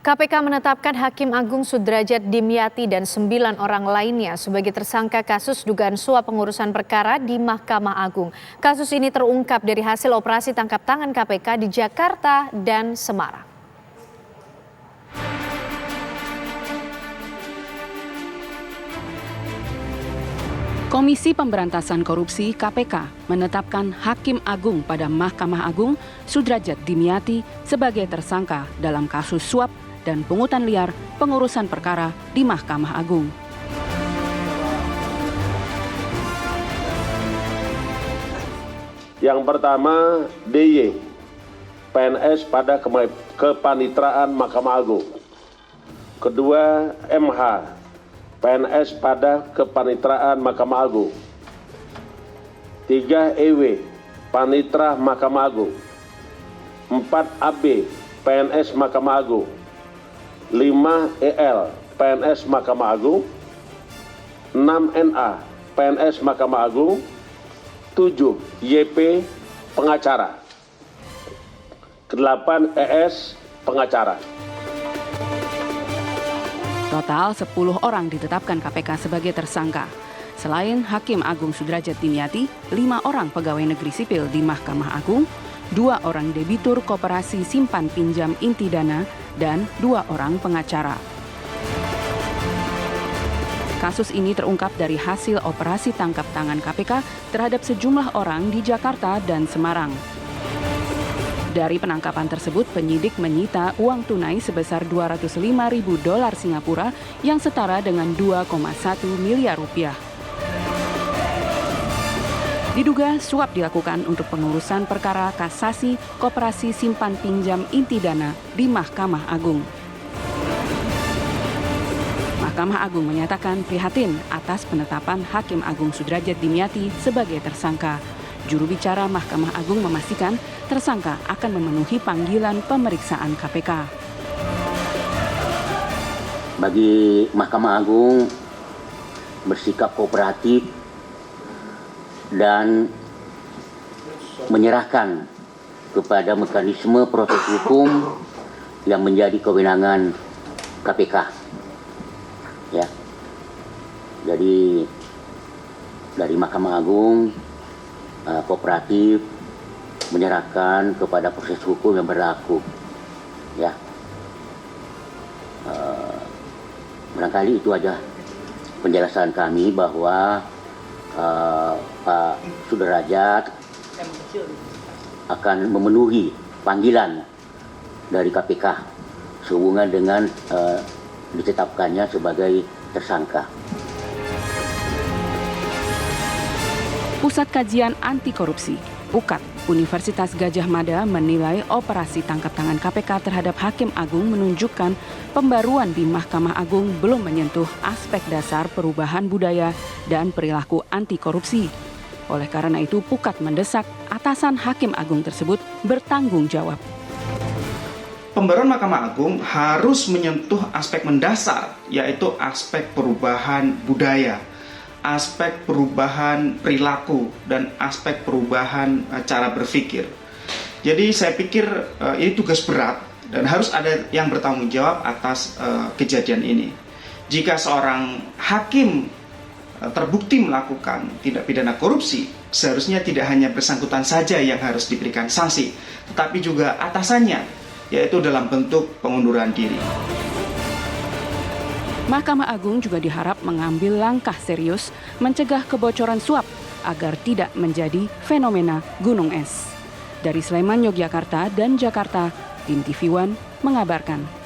KPK menetapkan Hakim Agung Sudrajat Dimyati dan 9 orang lainnya sebagai tersangka kasus dugaan suap pengurusan perkara di Mahkamah Agung. Kasus ini terungkap dari hasil operasi tangkap tangan KPK di Jakarta dan Semarang. Komisi Pemberantasan Korupsi (KPK) menetapkan Hakim Agung pada Mahkamah Agung Sudrajat Dimyati sebagai tersangka dalam kasus suap dan pungutan liar pengurusan perkara di Mahkamah Agung. Yang pertama, DY, PNS pada Kepanitraan Mahkamah Agung. Kedua, MH, PNS pada Kepanitraan Mahkamah Agung. 3. EW, Panitra Mahkamah Agung. 4. AB, PNS Mahkamah Agung. 5. EL, PNS Mahkamah Agung. 6. NA, PNS Mahkamah Agung. 7. YP, pengacara. 8. ES, pengacara. Total 10 orang ditetapkan KPK sebagai tersangka. Selain Hakim Agung Sudrajat Dimyati, 5 orang pegawai negeri sipil di Mahkamah Agung, 2 orang debitur koperasi simpan pinjam inti dana, dan 2 orang pengacara. Kasus ini terungkap dari hasil operasi tangkap tangan KPK terhadap sejumlah orang di Jakarta dan Semarang. Dari penangkapan tersebut, penyidik menyita uang tunai sebesar $205.000 Singapura yang setara dengan 2,1 miliar rupiah. Diduga suap dilakukan untuk pengurusan perkara kasasi koperasi simpan pinjam inti dana di Mahkamah Agung. Mahkamah Agung menyatakan prihatin atas penetapan Hakim Agung Sudrajat Dimyati sebagai tersangka. Juru bicara Mahkamah Agung memastikan tersangka akan memenuhi panggilan pemeriksaan KPK. Bagi Mahkamah Agung bersikap kooperatif dan menyerahkan kepada mekanisme proses hukum yang menjadi kewenangan KPK. Ya. Jadi dari Mahkamah Agung kooperatif menyerahkan kepada proses hukum yang berlaku, ya. Barangkali itu aja penjelasan kami bahwa Pak Sudrajat akan memenuhi panggilan dari KPK sehubungan dengan ditetapkannya sebagai tersangka. Pusat Kajian Anti Korupsi (PUKAT) Universitas Gadjah Mada menilai operasi tangkap tangan KPK terhadap Hakim Agung menunjukkan pembaruan di Mahkamah Agung belum menyentuh aspek dasar perubahan budaya dan perilaku anti korupsi. Oleh karena itu, PUKAT mendesak atasan Hakim Agung tersebut bertanggung jawab. Pembaruan Mahkamah Agung harus menyentuh aspek mendasar, yaitu aspek perubahan budaya, aspek perubahan perilaku, dan aspek perubahan cara berpikir. Jadi saya pikir ini tugas berat dan harus ada yang bertanggung jawab atas kejadian ini. Jika seorang hakim terbukti melakukan tindak pidana korupsi, seharusnya tidak hanya bersangkutan saja yang harus diberikan sanksi, tetapi juga atasannya, yaitu dalam bentuk pengunduran diri. Mahkamah Agung juga diharap mengambil langkah serius mencegah kebocoran suap agar tidak menjadi fenomena gunung es. Dari Sleman, Yogyakarta, dan Jakarta, Tim TV One mengabarkan.